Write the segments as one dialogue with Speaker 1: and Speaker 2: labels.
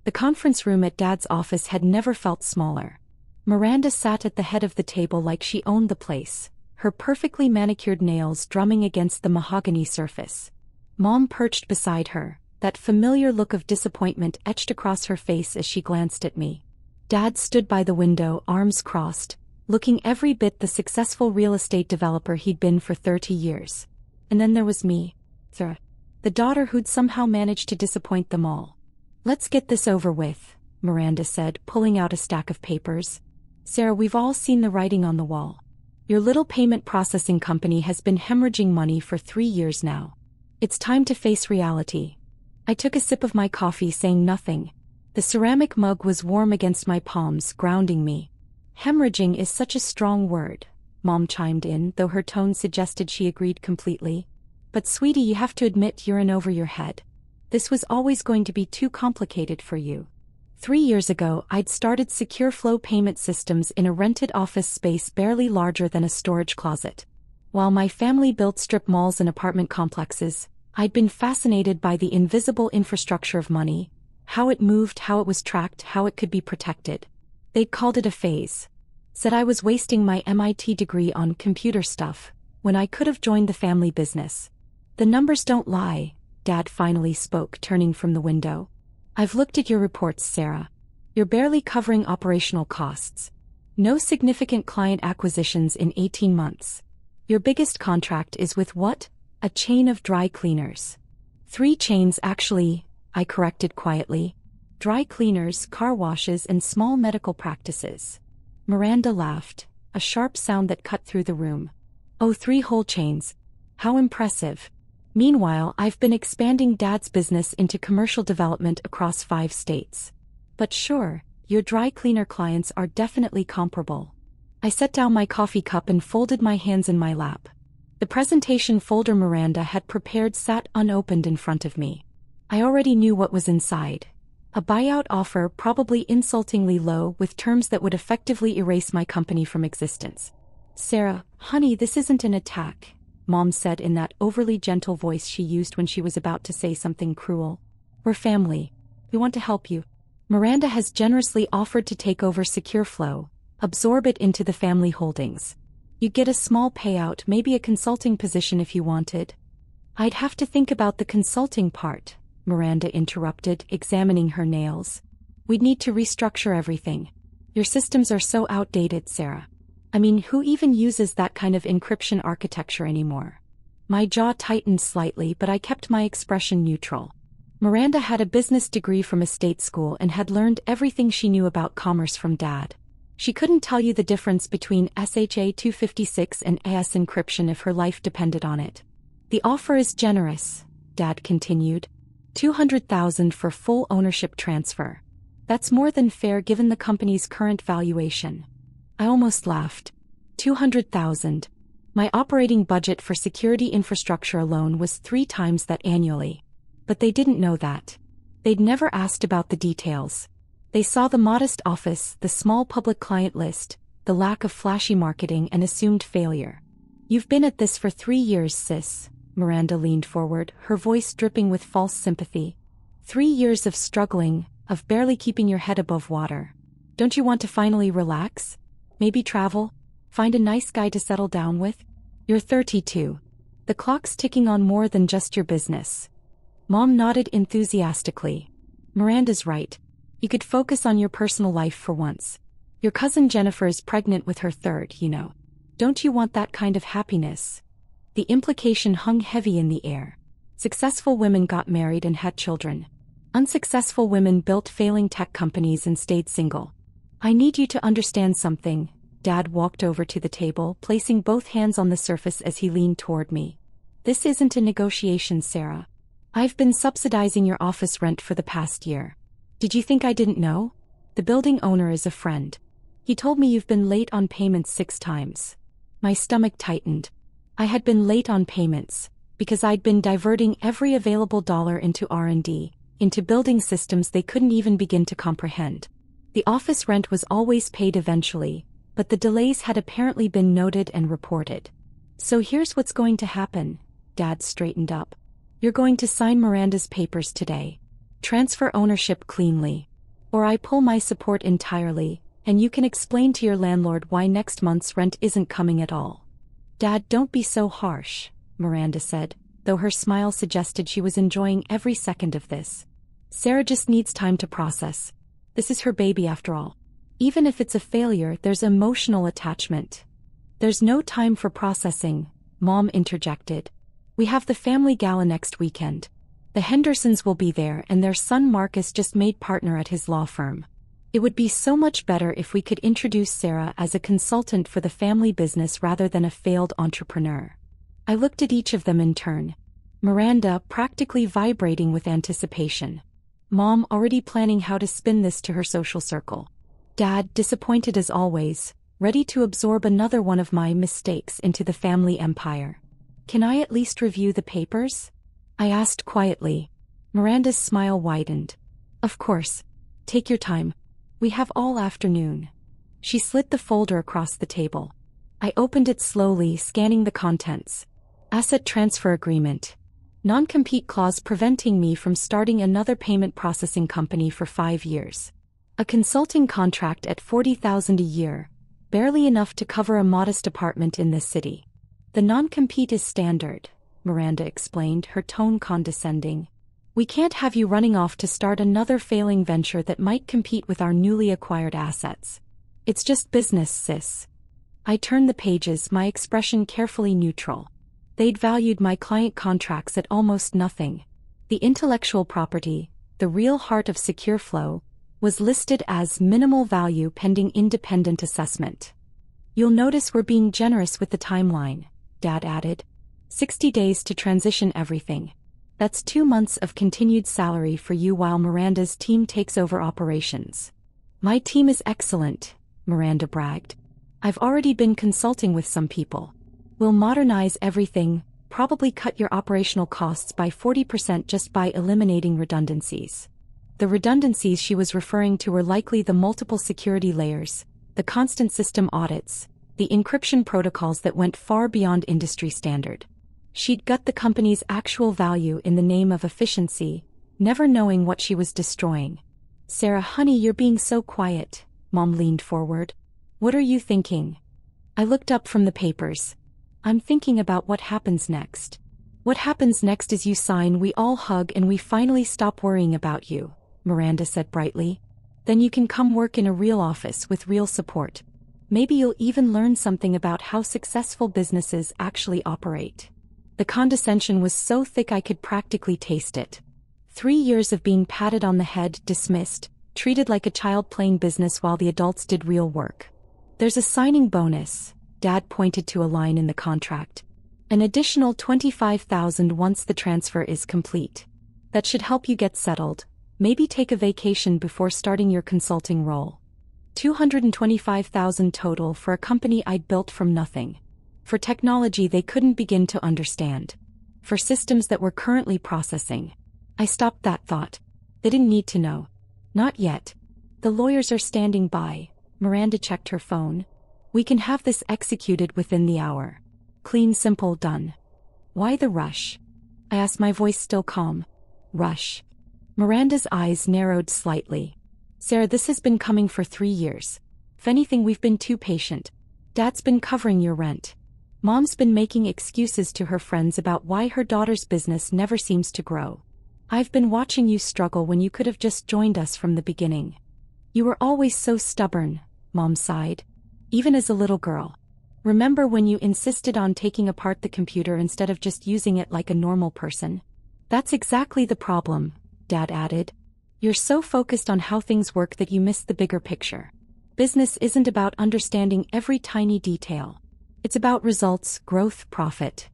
Speaker 1: The conference room at Dad's office had never felt smaller. Miranda sat at the head of the table like she owned the place, her perfectly manicured nails drumming against the mahogany surface. Mom perched beside her, that familiar look of disappointment etched across her face as she glanced at me. Dad stood by the window, arms crossed, looking every bit the successful real estate developer he'd been for 30 years. And then there was me, Sarah, the daughter who'd somehow managed to disappoint them all. "Let's get this over with," Miranda said, pulling out a stack of papers. "Sarah, we've all seen the writing on the wall. Your little payment processing company has been hemorrhaging money for 3 years now. It's time to face reality." I took a sip of my coffee, saying nothing. The ceramic mug was warm against my palms, grounding me. "Hemorrhaging is such a strong word," Mom chimed in, though her tone suggested she agreed completely. "But sweetie, you have to admit you're in over your head. This was always going to be too complicated for you." 3 years ago, I'd started secure flow payment systems in a rented office space barely larger than a storage closet. While my family built strip malls and apartment complexes, I'd been fascinated by the invisible infrastructure of money, how it moved, how it was tracked, how it could be protected. They'd called it a phase. Said I was wasting my MIT degree on computer stuff, when I could have joined the family business. "The numbers don't lie," Dad finally spoke, turning from the window. "I've looked at your reports, Sarah. You're barely covering operational costs. No significant client acquisitions in 18 months. Your biggest contract is with what? A chain of dry cleaners." "3 chains actually," I corrected quietly. "Dry cleaners, car washes, and small medical practices." Miranda laughed, a sharp sound that cut through the room. "Oh, 3 whole chains. How impressive." Meanwhile, I've been expanding Dad's business into commercial development across 5 states. "But sure, your dry cleaner clients are definitely comparable." I set down my coffee cup and folded my hands in my lap. The presentation folder Miranda had prepared sat unopened in front of me. I already knew what was inside. A buyout offer, probably insultingly low, with terms that would effectively erase my company from existence. "Sarah, honey, this isn't an attack," Mom said in that overly gentle voice she used when she was about to say something cruel. "We're family. We want to help you. Miranda has generously offered to take over Secure Flow, absorb it into the family holdings. You'd get a small payout, maybe a consulting position if you wanted." "I'd have to think about the consulting part," Miranda interrupted, examining her nails. "We'd need to restructure everything. Your systems are so outdated, Sarah. I mean, who even uses that kind of encryption architecture anymore?" My jaw tightened slightly, but I kept my expression neutral. Miranda had a business degree from a state school and had learned everything she knew about commerce from Dad. She couldn't tell you the difference between SHA-256 and AS encryption if her life depended on it. "The offer is generous," Dad continued. $200,000 for full ownership transfer. That's more than fair given the company's current valuation." I almost laughed. 200,000. My operating budget for security infrastructure alone was 3 times that annually. But they didn't know that. They'd never asked about the details. They saw the modest office, the small public client list, the lack of flashy marketing, and assumed failure. "You've been at this for 3 years, sis." Miranda leaned forward, her voice dripping with false sympathy. 3 years of struggling, of barely keeping your head above water. Don't you want to finally relax? Maybe travel? Find a nice guy to settle down with? You're 32. The clock's ticking on more than just your business." Mom nodded enthusiastically. "Miranda's right. You could focus on your personal life for once. Your cousin Jennifer is pregnant with her 3rd, you know. Don't you want that kind of happiness?" The implication hung heavy in the air. Successful women got married and had children. Unsuccessful women built failing tech companies and stayed single. "I need you to understand something." Dad walked over to the table, placing both hands on the surface as he leaned toward me. "This isn't a negotiation, Sarah. I've been subsidizing your office rent for the past year. Did you think I didn't know? The building owner is a friend. He told me you've been late on payments 6 times. My stomach tightened. I had been late on payments, because I'd been diverting every available dollar into R&D, into building systems they couldn't even begin to comprehend. The office rent was always paid eventually, but the delays had apparently been noted and reported. "So here's what's going to happen." Dad straightened up. "You're going to sign Miranda's papers today. Transfer ownership cleanly. Or I pull my support entirely, and you can explain to your landlord why next month's rent isn't coming at all. Dad, don't be so harsh, Miranda said, though her smile suggested she was enjoying every second of this. Sarah just needs time to process. This is her baby after all. Even if it's a failure, there's emotional attachment. There's no time for processing, Mom interjected. We have the family gala next weekend. The Hendersons will be there and their son Marcus just made partner at his law firm. It would be so much better if we could introduce Sarah as a consultant for the family business rather than a failed entrepreneur. I looked at each of them in turn. Miranda practically vibrating with anticipation. Mom already planning how to spin this to her social circle. Dad disappointed as always, ready to absorb another one of my mistakes into the family empire. Can I at least review the papers? I asked quietly. Miranda's smile widened. Of course. Take your time. We have all afternoon. She slid the folder across the table. I opened it slowly, scanning the contents. Asset transfer agreement. Non-compete clause preventing me from starting another payment processing company for 5 years. A consulting contract at $40,000 a year, barely enough to cover a modest apartment in this city. The non-compete is standard, Miranda explained, her tone condescending. We can't have you running off to start another failing venture that might compete with our newly acquired assets. It's just business, sis. I turned the pages, my expression carefully neutral. They'd valued my client contracts at almost nothing. The intellectual property, the real heart of Secure Flow, was listed as minimal value pending independent assessment. You'll notice we're being generous with the timeline, Dad added. 60 days to transition everything. That's 2 months of continued salary for you while Miranda's team takes over operations. My team is excellent, Miranda bragged. I've already been consulting with some people. We'll modernize everything, probably cut your operational costs by 40% just by eliminating redundancies. The redundancies she was referring to were likely the multiple security layers, the constant system audits, the encryption protocols that went far beyond industry standard. She'd gut the company's actual value in the name of efficiency, never knowing what she was destroying. Sarah, honey, you're being so quiet, Mom leaned forward. What are you thinking? I looked up from the papers. I'm thinking about what happens next. What happens next is you sign, we all hug, and we finally stop worrying about you, Miranda said brightly. Then you can come work in a real office with real support. Maybe you'll even learn something about how successful businesses actually operate. The condescension was so thick I could practically taste it. 3 years of being patted on the head, dismissed, treated like a child playing business while the adults did real work. There's a signing bonus, Dad pointed to a line in the contract. An additional $25,000 once the transfer is complete. That should help you get settled, maybe take a vacation before starting your consulting role. $225,000 total for a company I'd built from nothing. For technology they couldn't begin to understand. For systems that were currently processing. I stopped that thought. They didn't need to know. Not yet. The lawyers are standing by. Miranda checked her phone. We can have this executed within the hour. Clean, simple, done. Why the rush? I asked, my voice still calm. Rush. Miranda's eyes narrowed slightly. Sarah, this has been coming for 3 years. If anything, we've been too patient. Dad's been covering your rent. Mom's been making excuses to her friends about why her daughter's business never seems to grow. I've been watching you struggle when you could have just joined us from the beginning. You were always so stubborn, Mom sighed. Even as a little girl. Remember when you insisted on taking apart the computer instead of just using it like a normal person? That's exactly the problem, Dad added. You're so focused on how things work that you miss the bigger picture. Business isn't about understanding every tiny detail. It's about results, growth, profit.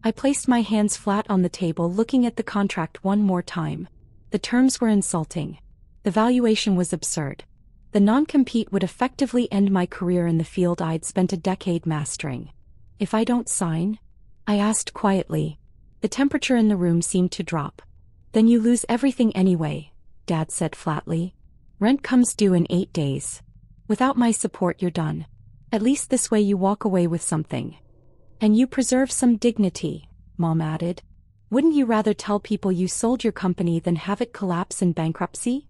Speaker 1: I placed my hands flat on the table, looking at the contract one more time. The terms were insulting. The valuation was absurd. The non-compete would effectively end my career in the field I'd spent a decade mastering. If I don't sign? I asked quietly. The temperature in the room seemed to drop. Then you lose everything anyway, Dad said flatly. Rent comes due in 8 days. Without my support, you're done. At least this way you walk away with something. And you preserve some dignity, Mom added. Wouldn't you rather tell people you sold your company than have it collapse in bankruptcy?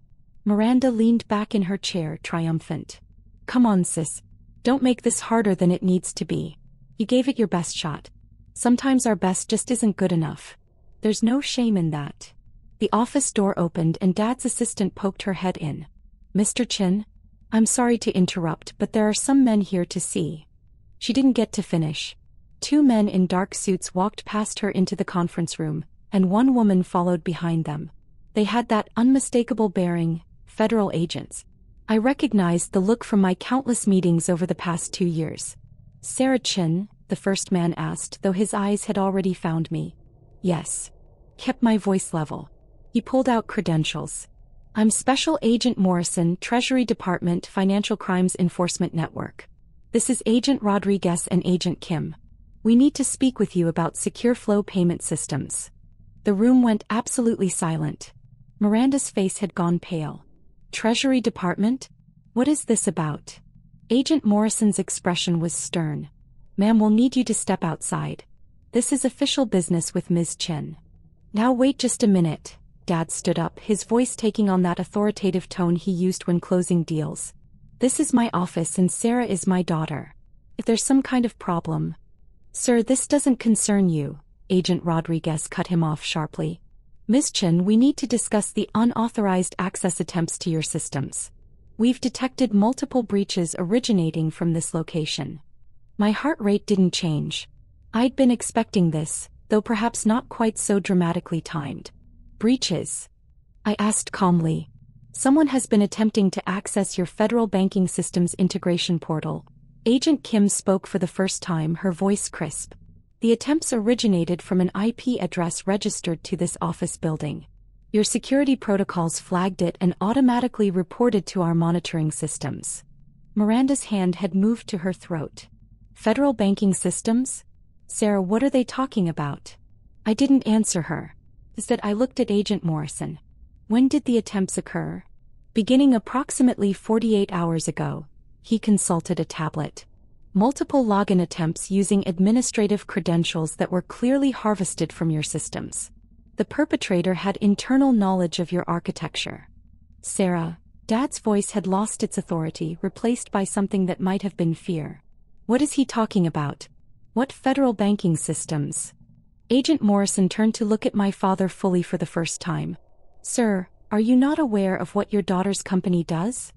Speaker 1: Miranda leaned back in her chair, triumphant. Come on, sis. Don't make this harder than it needs to be. You gave it your best shot. Sometimes our best just isn't good enough. There's no shame in that. The office door opened and Dad's assistant poked her head in. Mr. Chin? I'm sorry to interrupt, but there are some men here to see. She didn't get to finish. Two men in dark suits walked past her into the conference room, and one woman followed behind them. They had that unmistakable bearing, federal agents. I recognized the look from my countless meetings over the past 2 years. Sarah Chin, the first man asked, though his eyes had already found me. Yes. Kept my voice level. He pulled out credentials. I'm Special Agent Morrison, Treasury Department, Financial Crimes Enforcement Network. This is Agent Rodriguez and Agent Kim. We need to speak with you about secure flow payment systems. The room went absolutely silent. Miranda's face had gone pale. Treasury Department? What is this about? Agent Morrison's expression was stern. Ma'am, we'll need you to step outside. This is official business with Ms. Chin. Now wait just a minute. Dad stood up, his voice taking on that authoritative tone he used when closing deals. This is my office and Sarah is my daughter. If there's some kind of problem... Sir, this doesn't concern you, Agent Rodriguez cut him off sharply. Ms. Chin, we need to discuss the unauthorized access attempts to your systems. We've detected multiple breaches originating from this location. My heart rate didn't change. I'd been expecting this, though perhaps not quite so dramatically timed. Breaches? I asked calmly. Someone has been attempting to access your federal banking systems integration portal. Agent Kim spoke for the first time, her voice crisp. The attempts originated from an IP address registered to this office building. Your security protocols flagged it and automatically reported to our monitoring systems. Miranda's hand had moved to her throat. Federal banking systems? Sarah, what are they talking about? I didn't answer her. Instead, I looked at Agent Morrison. When did the attempts occur? Beginning approximately 48 hours ago. He consulted a tablet. Multiple login attempts using administrative credentials that were clearly harvested from your systems. The perpetrator had internal knowledge of your architecture. Sarah, Dad's voice had lost its authority, replaced by something that might have been fear. What is he talking about? What federal banking systems? Agent Morrison turned to look at my father fully for the first time. Sir, are you not aware of what your daughter's company does?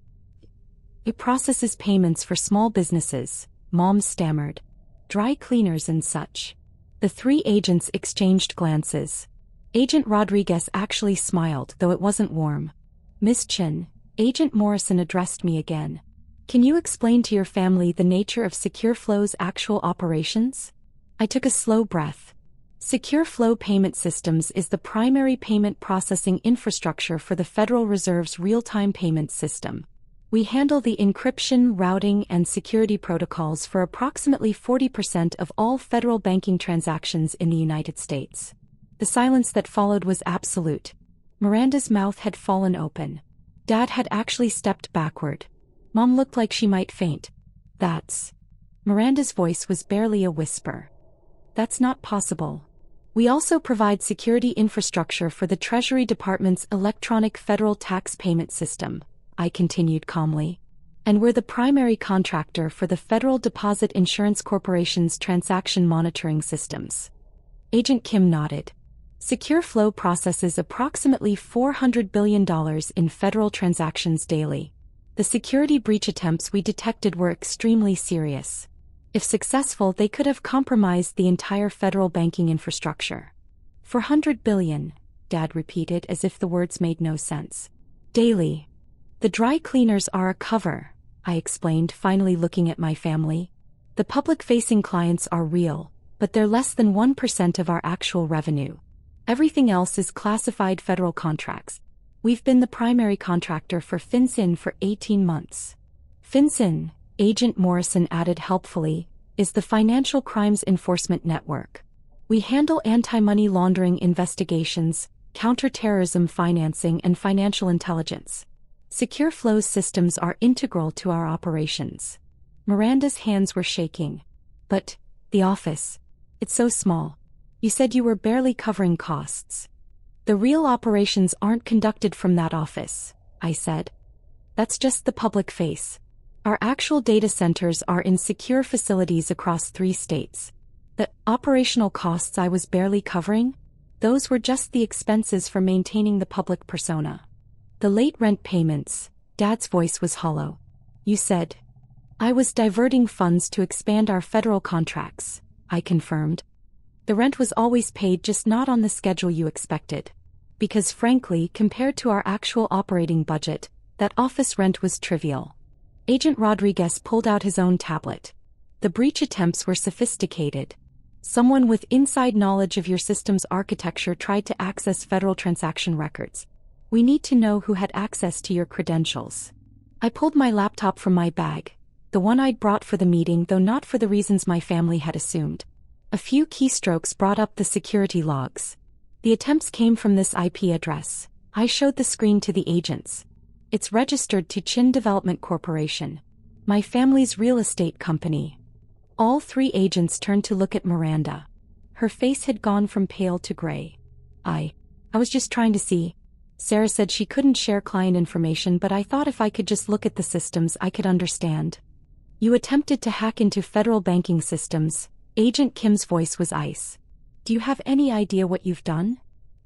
Speaker 1: It processes payments for small businesses, Mom stammered. Dry cleaners and such. The three agents exchanged glances. Agent Rodriguez actually smiled, though it wasn't warm. Miss Chin, Agent Morrison addressed me again. Can you explain to your family the nature of Secure Flow's actual operations? I took a slow breath. Secure Flow Payment Systems is the primary payment processing infrastructure for the Federal Reserve's real-time payment system. We handle the encryption, routing, and security protocols for approximately 40% of all federal banking transactions in the United States. The silence that followed was absolute. Miranda's mouth had fallen open. Dad had actually stepped backward. Mom looked like she might faint. That's... Miranda's voice was barely a whisper. That's not possible. We also provide security infrastructure for the Treasury Department's electronic federal tax payment system, I continued calmly. And we're the primary contractor for the Federal Deposit Insurance Corporation's transaction monitoring systems. Agent Kim nodded. Secure Flow processes approximately $400 billion in federal transactions daily. The security breach attempts we detected were extremely serious. If successful, they could have compromised the entire federal banking infrastructure. $400 billion, Dad repeated as if the words made no sense. Daily. The dry cleaners are a cover, I explained, finally looking at my family. The public-facing clients are real, but they're less than 1% of our actual revenue. Everything else is classified federal contracts. We've been the primary contractor for FinCEN for 18 months. FinCEN, Agent Morrison added helpfully, is the Financial Crimes Enforcement Network. We handle anti-money laundering investigations, counter-terrorism financing, and financial intelligence. Secure Flow systems are integral to our operations. Miranda's hands were shaking. But, the office. It's so small. You said you were barely covering costs. The real operations aren't conducted from that office, I said. That's just the public face. Our actual data centers are in secure facilities across 3 states. The operational costs I was barely covering? Those were just the expenses for maintaining the public persona. The late rent payments, Dad's voice was hollow. You said. I was diverting funds to expand our federal contracts, I confirmed. The rent was always paid, just not on the schedule you expected. Because frankly, compared to our actual operating budget, that office rent was trivial. Agent Rodriguez pulled out his own tablet. The breach attempts were sophisticated. Someone with inside knowledge of your system's architecture tried to access federal transaction records. We need to know who had access to your credentials. I pulled my laptop from my bag, the one I'd brought for the meeting, though not for the reasons my family had assumed. A few keystrokes brought up the security logs. The attempts came from this IP address. I showed the screen to the agents. It's registered to Chin Development Corporation, my family's real estate company. All 3 agents turned to look at Miranda. Her face had gone from pale to gray. I was just trying to see. Sarah said she couldn't share client information, but I thought if I could just look at the systems I could understand. You attempted to hack into federal banking systems. Agent Kim's voice was ice. Do you have any idea what you've done?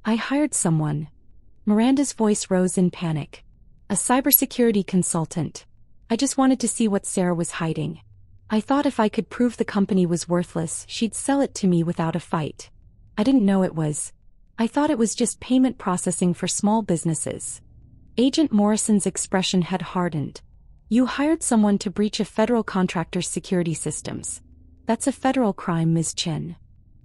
Speaker 1: I hired someone. Miranda's voice rose in panic. A cybersecurity consultant. I just wanted to see what Sarah was hiding. I thought if I could prove the company was worthless, she'd sell it to me without a fight. I didn't know it was. I thought it was just payment processing for small businesses. Agent Morrison's expression had hardened. You hired someone to breach a federal contractor's security systems. That's a federal crime, Ms. Chin.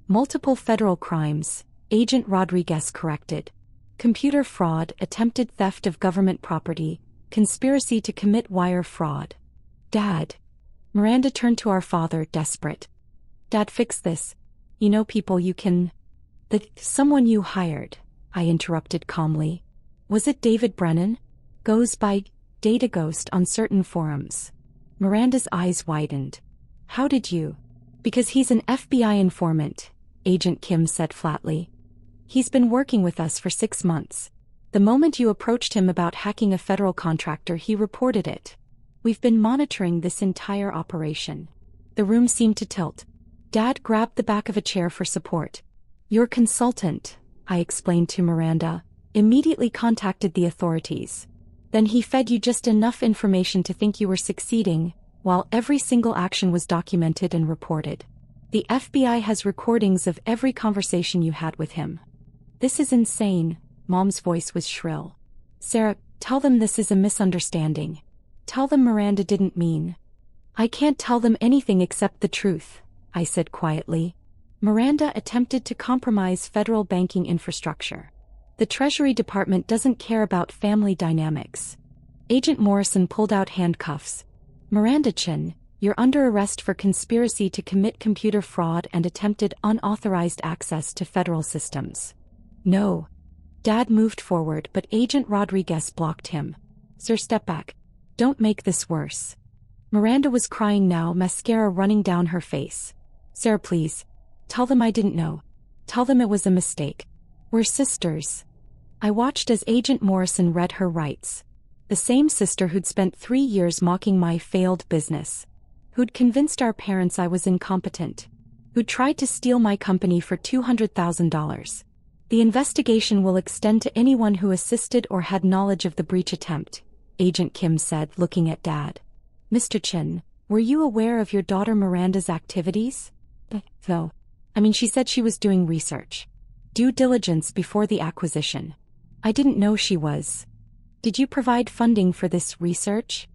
Speaker 1: Multiple federal crimes, Agent Rodriguez corrected. Computer fraud, attempted theft of government property, conspiracy to commit wire fraud. Dad. Miranda turned to our father, desperate. Dad, fix this. You know people you can... Someone you hired, I interrupted calmly. Was it David Brennan? Goes by Data Ghost on certain forums. Miranda's eyes widened. How did you? Because he's an FBI informant, Agent Kim said flatly. He's been working with us for 6 months. The moment you approached him about hacking a federal contractor, he reported it. We've been monitoring this entire operation. The room seemed to tilt. Dad grabbed the back of a chair for support. Your consultant, I explained to Miranda, immediately contacted the authorities. Then he fed you just enough information to think you were succeeding, while every single action was documented and reported. The FBI has recordings of every conversation you had with him. This is insane, Mom's voice was shrill. Sarah, tell them this is a misunderstanding. Tell them Miranda didn't mean. I can't tell them anything except the truth, I said quietly. Miranda attempted to compromise federal banking infrastructure. The Treasury Department doesn't care about family dynamics. Agent Morrison pulled out handcuffs. Miranda Chin, you're under arrest for conspiracy to commit computer fraud and attempted unauthorized access to federal systems. No. Dad moved forward, but Agent Rodriguez blocked him. Sir, step back. Don't make this worse. Miranda was crying now, mascara running down her face. Sarah, please. Tell them I didn't know. Tell them it was a mistake. We're sisters. I watched as Agent Morrison read her rights. The same sister who'd spent 3 years mocking my failed business. Who'd convinced our parents I was incompetent. Who'd tried to steal my company for $200,000. The investigation will extend to anyone who assisted or had knowledge of the breach attempt, Agent Kim said, looking at Dad. Mr. Chin, were you aware of your daughter Miranda's activities? No. She said she was doing research. Due diligence before the acquisition. I didn't know she was. Did you provide funding for this research?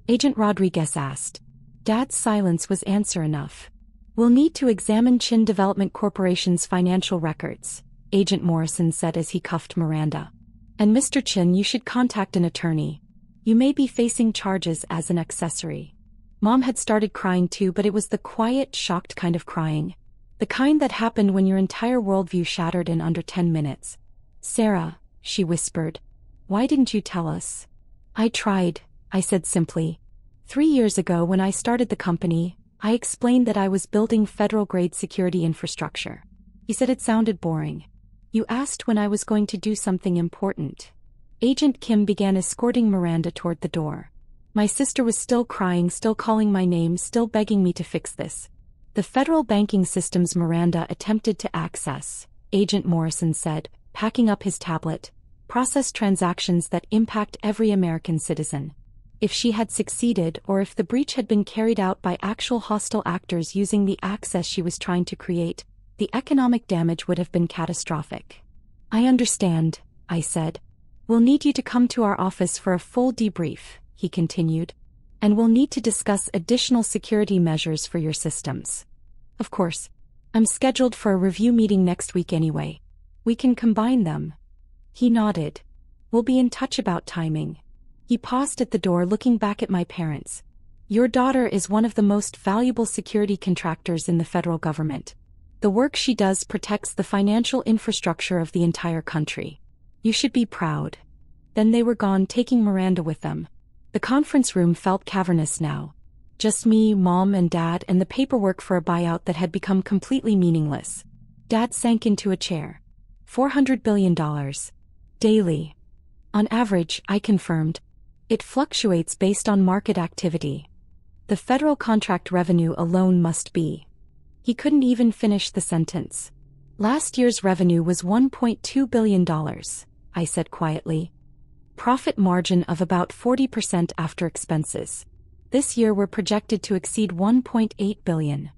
Speaker 1: Agent Rodriguez asked. Dad's silence was answer enough. We'll need to examine Chin Development Corporation's financial records, Agent Morrison said as he cuffed Miranda. And Mr. Chin, you should contact an attorney. You may be facing charges as an accessory. Mom had started crying too, but it was the quiet, shocked kind of crying. The kind that happened when your entire worldview shattered in under 10 minutes. Sarah, she whispered. Why didn't you tell us? I tried, I said simply. 3 years ago when I started the company, I explained that I was building federal-grade security infrastructure. You said it sounded boring. You asked when I was going to do something important. Agent Kim began escorting Miranda toward the door. My sister was still crying, still calling my name, still begging me to fix this. The federal banking systems Miranda attempted to access, Agent Morrison said, packing up his tablet, process transactions that impact every American citizen. If she had succeeded, or if the breach had been carried out by actual hostile actors using the access she was trying to create, the economic damage would have been catastrophic. I understand, I said. We'll need you to come to our office for a full debrief, he continued. And we'll need to discuss additional security measures for your systems. Of course. I'm scheduled for a review meeting next week anyway. We can combine them. He nodded. We'll be in touch about timing. He paused at the door, looking back at my parents. Your daughter is one of the most valuable security contractors in the federal government. The work she does protects the financial infrastructure of the entire country. You should be proud. Then they were gone, taking Miranda with them. The conference room felt cavernous now. Just me, Mom, and Dad, and the paperwork for a buyout that had become completely meaningless. Dad sank into a chair. $400 billion. Daily. On average, I confirmed. It fluctuates based on market activity. The federal contract revenue alone must be. He couldn't even finish the sentence. Last year's revenue was $1.2 billion, I said quietly. Profit margin of about 40% after expenses. This year we're projected to exceed $1.8 billion.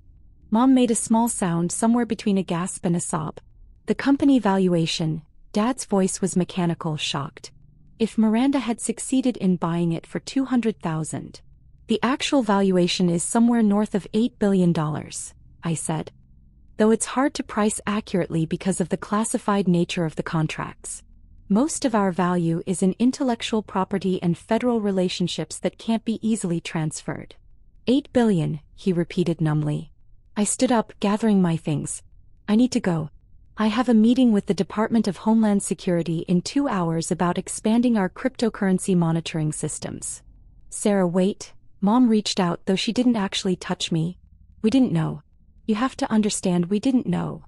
Speaker 1: Mom made a small sound somewhere between a gasp and a sob. The company valuation, Dad's voice was mechanical, shocked. If Miranda had succeeded in buying it for $200,000, the actual valuation is somewhere north of $8 billion, I said. Though it's hard to price accurately because of the classified nature of the contracts. Most of our value is in intellectual property and federal relationships that can't be easily transferred. $8 billion, he repeated numbly. I stood up, gathering my things. I need to go. I have a meeting with the Department of Homeland Security in 2 hours about expanding our cryptocurrency monitoring systems. Sarah, wait. Mom reached out, though she didn't actually touch me. We didn't know. You have to understand, we didn't know.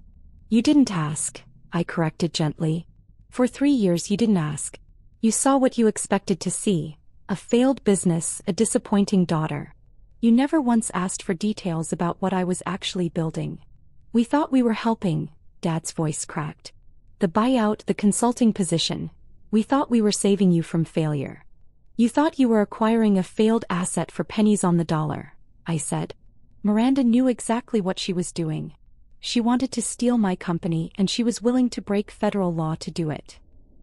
Speaker 1: You didn't ask, I corrected gently. For 3 years you didn't ask. You saw what you expected to see. A failed business, a disappointing daughter. You never once asked for details about what I was actually building. We thought we were helping. Dad's voice cracked. The buyout, the consulting position. We thought we were saving you from failure. You thought you were acquiring a failed asset for pennies on the dollar, I said. Miranda knew exactly what she was doing. She wanted to steal my company, and she was willing to break federal law to do it.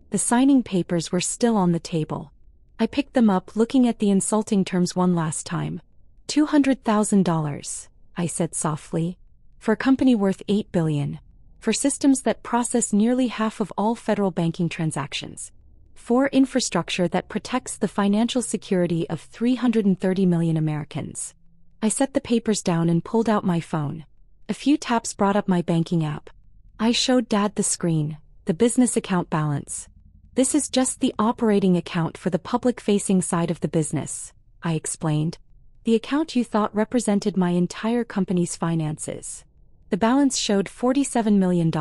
Speaker 1: The signing papers were still on the table. I picked them up, looking at the insulting terms one last time. $200,000, I said softly. For a company worth $8 billion. For systems that process nearly half of all federal banking transactions. For infrastructure that protects the financial security of 330 million Americans. I set the papers down and pulled out my phone. A few taps brought up my banking app. I showed Dad the screen, the business account balance. This is just the operating account for the public-facing side of the business, I explained. The account you thought represented my entire company's finances. The balance showed $47 million.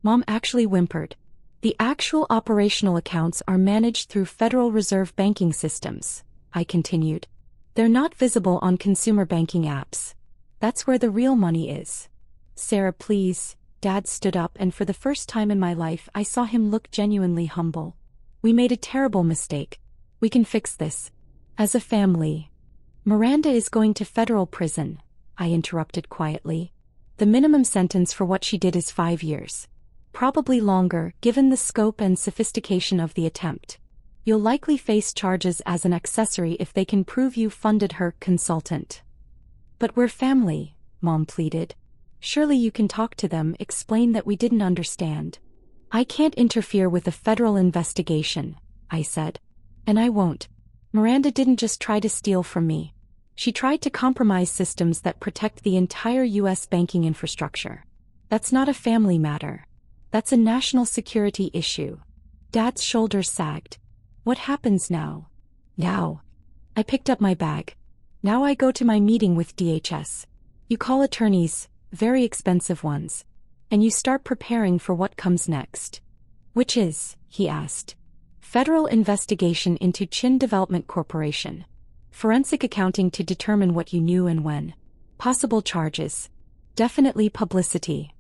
Speaker 1: Mom actually whimpered. The actual operational accounts are managed through Federal Reserve banking systems, I continued. They're not visible on consumer banking apps. That's where the real money is. Sarah, please. Dad stood up, and for the first time in my life I saw him look genuinely humble. We made a terrible mistake. We can fix this. As a family. Miranda is going to federal prison, I interrupted quietly. The minimum sentence for what she did is 5 years. Probably longer, given the scope and sophistication of the attempt. You'll likely face charges as an accessory if they can prove you funded her consultant. But we're family, Mom pleaded. Surely you can talk to them, explain that we didn't understand. I can't interfere with a federal investigation, I said. And I won't. Miranda didn't just try to steal from me. She tried to compromise systems that protect the entire U.S. banking infrastructure. That's not a family matter. That's a national security issue. Dad's shoulders sagged. What happens now? Now. I picked up my bag. Now I go to my meeting with DHS. You call attorneys, very expensive ones. And you start preparing for what comes next. Which is, he asked. Federal investigation into Chin Development Corporation. Forensic accounting to determine what you knew and when. Possible charges. Definitely publicity.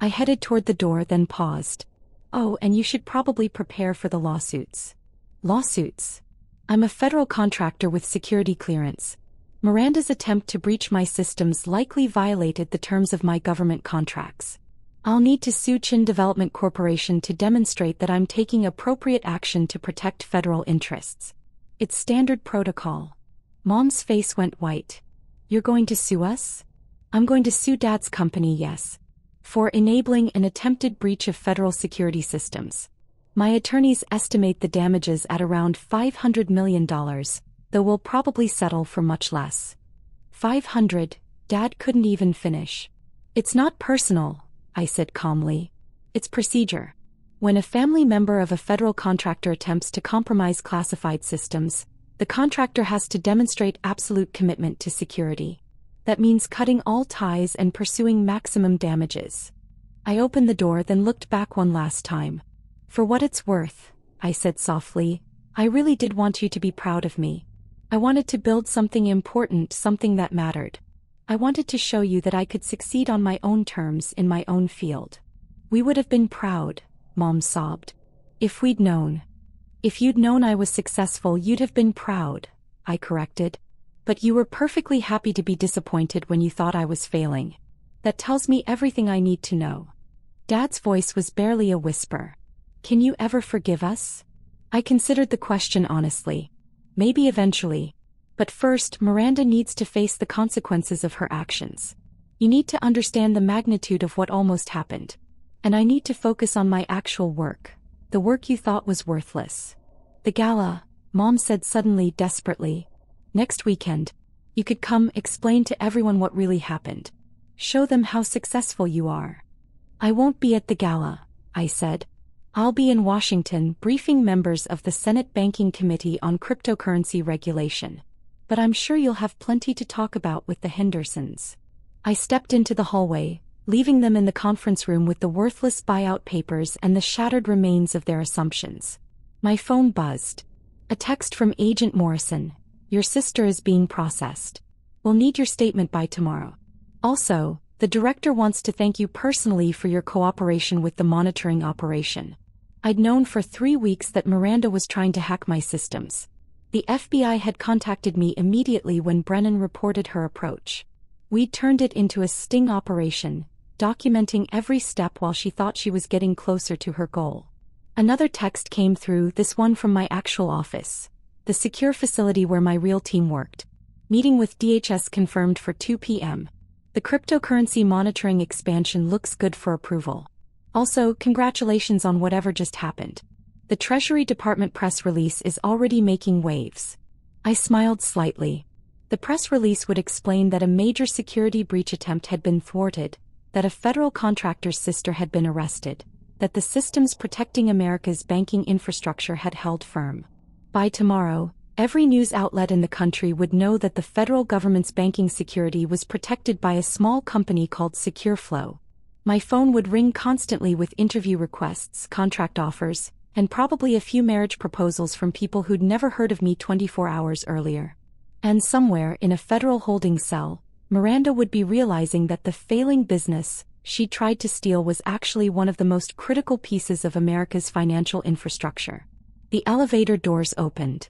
Speaker 1: I headed toward the door, then paused. Oh, and you should probably prepare for the lawsuits. Lawsuits? I'm a federal contractor with security clearance. Miranda's attempt to breach my systems likely violated the terms of my government contracts. I'll need to sue Chin Development Corporation to demonstrate that I'm taking appropriate action to protect federal interests. It's standard protocol. Mom's face went white. You're going to sue us? I'm going to sue Dad's company, yes. For enabling an attempted breach of federal security systems. My attorneys estimate the damages at around $500 million, though we'll probably settle for much less. 500, Dad couldn't even finish. It's not personal, I said calmly. It's procedure. When a family member of a federal contractor attempts to compromise classified systems, the contractor has to demonstrate absolute commitment to security. That means cutting all ties and pursuing maximum damages. I opened the door, then looked back one last time. For what it's worth, I said softly, I really did want you to be proud of me. I wanted to build something important, something that mattered. I wanted to show you that I could succeed on my own terms in my own field. We would have been proud, Mom sobbed. If we'd known. If you'd known I was successful, you'd have been proud, I corrected. But you were perfectly happy to be disappointed when you thought I was failing. That tells me everything I need to know. Dad's voice was barely a whisper. Can you ever forgive us? I considered the question honestly. Maybe eventually. But first, Miranda needs to face the consequences of her actions. You need to understand the magnitude of what almost happened. And I need to focus on my actual work. The work you thought was worthless. The gala, Mom said suddenly, desperately. Next weekend. You could come, explain to everyone what really happened. Show them how successful you are. I won't be at the gala, I said. I'll be in Washington briefing members of the Senate Banking Committee on cryptocurrency regulation. But I'm sure you'll have plenty to talk about with the Hendersons. I stepped into the hallway, leaving them in the conference room with the worthless buyout papers and the shattered remains of their assumptions. My phone buzzed. A text from Agent Morrison. Your sister is being processed. We'll need your statement by tomorrow. Also, the director wants to thank you personally for your cooperation with the monitoring operation. I'd known for 3 weeks that Miranda was trying to hack my systems. The FBI had contacted me immediately when Brennan reported her approach. We turned it into a sting operation, documenting every step while she thought she was getting closer to her goal. Another text came through, this one from my actual office. The secure facility where my real team worked. Meeting with DHS confirmed for 2 p.m. The cryptocurrency monitoring expansion looks good for approval. Also, congratulations on whatever just happened. The Treasury Department press release is already making waves. I smiled slightly. The press release would explain that a major security breach attempt had been thwarted, that a federal contractor's sister had been arrested, that the systems protecting America's banking infrastructure had held firm. By tomorrow, every news outlet in the country would know that the federal government's banking security was protected by a small company called SecureFlow. My phone would ring constantly with interview requests, contract offers, and probably a few marriage proposals from people who'd never heard of me 24 hours earlier. And somewhere in a federal holding cell, Miranda would be realizing that the failing business she tried to steal was actually one of the most critical pieces of America's financial infrastructure. The elevator doors opened.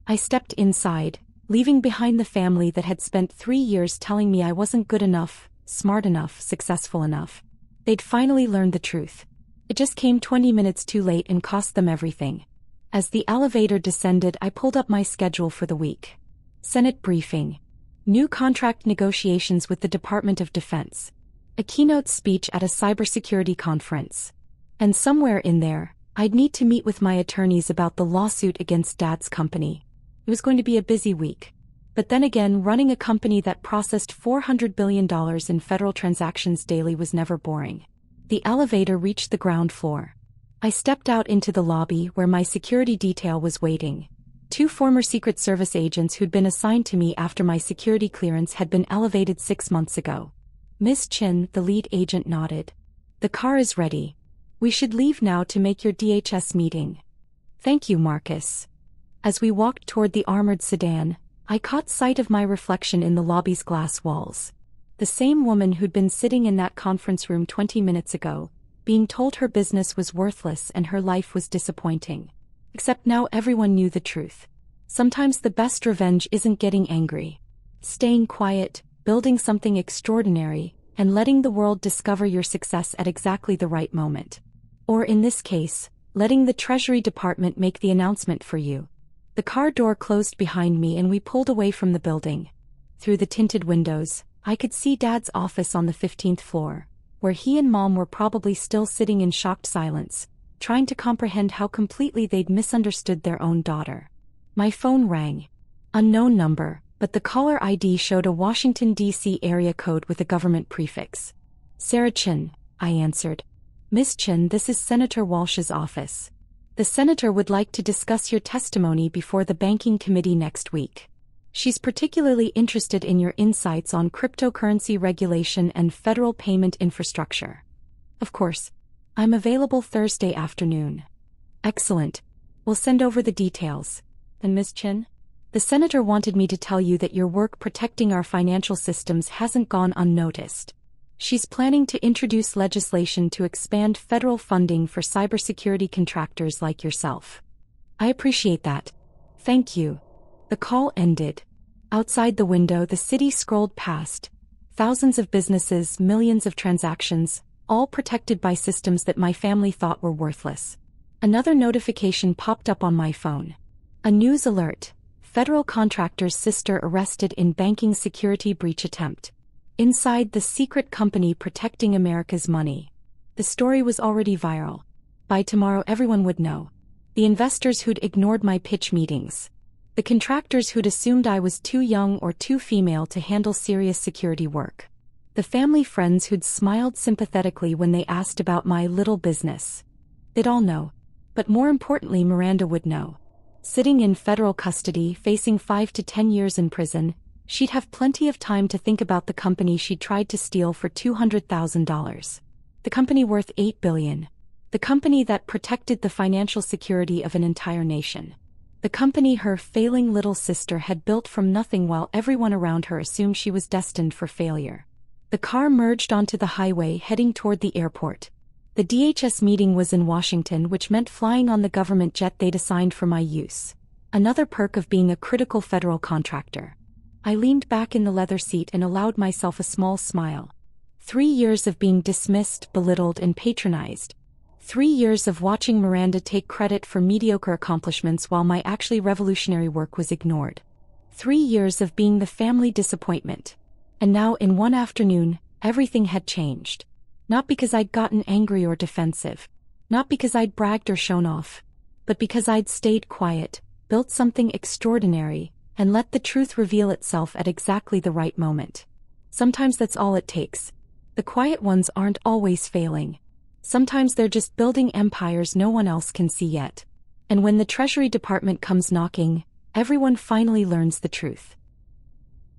Speaker 1: I stepped inside, leaving behind the family that had spent 3 years telling me I wasn't good enough, smart enough, successful enough. They'd finally learned the truth. It just came 20 minutes too late and cost them everything. As the elevator descended, I pulled up my schedule for the week. Senate briefing. New contract negotiations with the Department of Defense. A keynote speech at a cybersecurity conference. And somewhere in there, I'd need to meet with my attorneys about the lawsuit against Dad's company. It was going to be a busy week. But then again, running a company that processed $400 billion in federal transactions daily was never boring. The elevator reached the ground floor. I stepped out into the lobby where my security detail was waiting. 2 former Secret Service agents who'd been assigned to me after my security clearance had been elevated 6 months ago. Miss Chin, the lead agent, nodded. The car is ready. We should leave now to make your DHS meeting. Thank you, Marcus. As we walked toward the armored sedan, I caught sight of my reflection in the lobby's glass walls. The same woman who'd been sitting in that conference room 20 minutes ago, being told her business was worthless and her life was disappointing. Except now everyone knew the truth. Sometimes the best revenge isn't getting angry. Staying quiet, building something extraordinary, and letting the world discover your success at exactly the right moment. Or in this case, letting the Treasury Department make the announcement for you. The car door closed behind me and we pulled away from the building. Through the tinted windows, I could see Dad's office on the 15th floor, where he and Mom were probably still sitting in shocked silence, trying to comprehend how completely they'd misunderstood their own daughter. My phone rang. Unknown number, but the caller ID showed a Washington, D.C. area code with a government prefix. Sarah Chin, I answered. Miss Chin, this is Senator Walsh's office. The senator would like to discuss your testimony before the banking committee next week. She's particularly interested in your insights on cryptocurrency regulation and federal payment infrastructure. Of course. I'm available Thursday afternoon. Excellent. We'll send over the details. And Ms. Chin? The senator wanted me to tell you that your work protecting our financial systems hasn't gone unnoticed. She's planning to introduce legislation to expand federal funding for cybersecurity contractors like yourself. I appreciate that. Thank you. The call ended. Outside the window, the city scrolled past. Thousands of businesses, millions of transactions, all protected by systems that my family thought were worthless. Another notification popped up on my phone. A news alert. Federal contractor's sister arrested in banking security breach attempt. Inside the secret company protecting America's money. The story was already viral. By tomorrow everyone would know. The investors who'd ignored my pitch meetings. The contractors who'd assumed I was too young or too female to handle serious security work. The family friends who'd smiled sympathetically when they asked about my little business. They'd all know. But more importantly, Miranda would know. Sitting in federal custody, facing 5 to 10 years in prison, she'd have plenty of time to think about the company she'd tried to steal for $200,000. The company worth $8 billion. The company that protected the financial security of an entire nation. The company her failing little sister had built from nothing while everyone around her assumed she was destined for failure. The car merged onto the highway heading toward the airport. The DHS meeting was in Washington, which meant flying on the government jet they'd assigned for my use. Another perk of being a critical federal contractor. I leaned back in the leather seat and allowed myself a small smile. 3 years of being dismissed, belittled, and patronized. 3 years of watching Miranda take credit for mediocre accomplishments while my actually revolutionary work was ignored. 3 years of being the family disappointment. And now in one afternoon, everything had changed. Not because I'd gotten angry or defensive. Not because I'd bragged or shown off. But because I'd stayed quiet, built something extraordinary, and let the truth reveal itself at exactly the right moment. Sometimes that's all it takes. The quiet ones aren't always failing. Sometimes they're just building empires no one else can see yet. And when the Treasury Department comes knocking, everyone finally learns the truth.